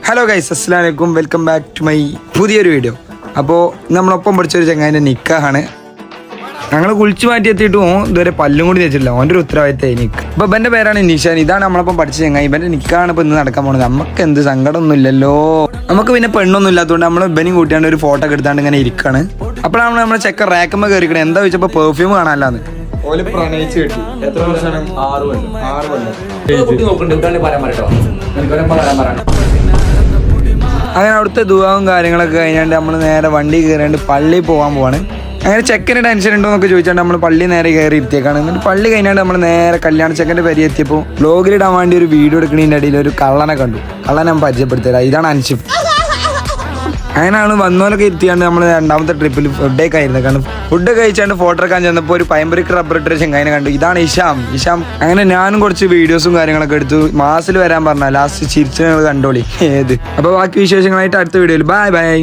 Hello guys, അസ്സലാമു അലൈക്കും. Welcome back to my പുതിയൊരു വീഡിയോ. അപ്പോൾ നമ്മളൊപ്പം പഠിച്ചൊരു ചങ്ങാതിൻ്റെ നിക്കാഹാണ്. ഞങ്ങൾ കുളിച്ചു മാറ്റി എത്തിയിട്ടും ഇതുവരെ പല്ലും കൂടി തേച്ചിട്ടില്ല. ഓൻ്റെ ഒരു ഉത്തരവാദിത്തമായി നിക്ക്. അപ്പോൾ ഇവൻ്റെ പേരാണ് നിഷാൻ. ഇതാണ് നമ്മളൊപ്പം പഠിച്ച ചങ്ങായി. ഇവൻ്റെ നിക്കാണ് ഇപ്പോൾ ഇന്ന് നടക്കാൻ പോകുന്നത്. നമുക്ക് എന്ത് സങ്കടമൊന്നും ഇല്ലല്ലോ. നമുക്ക് പിന്നെ പെണ്ണൊന്നും ഇല്ലാത്തതുകൊണ്ട് നമ്മൾ ഇവനും കൂട്ടിയാണ്ട് ഒരു ഫോട്ടോ ഒക്കെ എടുത്താണ്ട് ഇങ്ങനെ ഇരിക്കുകയാണ്. അപ്പോഴാണ് നമ്മളെ ചെക്കൻ റാക്കമ്മ കയറിക്കണേ. എന്താ ചോദിച്ചപ്പോൾ പെർഫ്യൂം കാണാനല്ലാന്ന്. ഓല് പ്രണയിച്ച് കിട്ടി. എത്ര വർഷമാണ്? 6 കൊല്ലം. അങ്ങനെ അവിടുത്തെ ദുആവും കാര്യങ്ങളൊക്കെ കഴിഞ്ഞാണ്ട് നമ്മൾ നേരെ വണ്ടി കയറിയാണ്ട് പള്ളിയിൽ പോകാൻ പോവാണ്. അങ്ങനെ ചെക്കന് ടെൻഷൻ ഉണ്ടോ എന്നൊക്കെ ചോദിച്ചാണ്ട് നമ്മൾ പള്ളി നേരെ കയറി ഇരുത്തിയേക്കാണ്. എന്നിട്ട് പള്ളി കഴിഞ്ഞാണ്ട് നമ്മൾ നേരെ കല്യാണ ചെക്കൻ്റെ പേര് എത്തിയപ്പോൾ വ്ലോഗിലിടാൻ വേണ്ടി ഒരു വീഡിയോ എടുക്കുന്നതിൻ്റെ ഇടയിൽ ഒരു കള്ളനെ കണ്ടു. കള്ളനെ ഞാൻ പരിചയപ്പെടുത്തിയതാ. ഇതാണ് അൻഷിഫ്. അങ്ങനെയാണ് വന്നോലൊക്കെ ഇരുത്തിയാണ്ട് നമ്മൾ രണ്ടാമത്തെ ട്രിപ്പിൽ ഫുഡൊക്കെ ആയിരുന്നു. കാരണം ഫുഡ് കഴിച്ചാണ്ട് ഫോട്ടോ എടുക്കാൻ ചെന്നപ്പോൾ ഒരു പയമ്പരിക്ക് റബ്ബർ ഇട്ട ചെങ്ങായിനെ കണ്ടു. ഇതാണ് ഇഷാം. അങ്ങനെ ഞാനും കുറച്ച് വീഡിയോസും കാര്യങ്ങളൊക്കെ എടുത്തു. മാസിൽ വരാൻ പറഞ്ഞ ലാസ്റ്റ് ചിരിച്ച് ഞങ്ങൾ കണ്ടോളി ഏത്. അപ്പോൾ ബാക്കി വിശേഷങ്ങളായിട്ട് അടുത്ത വീഡിയോയിൽ ബൈ.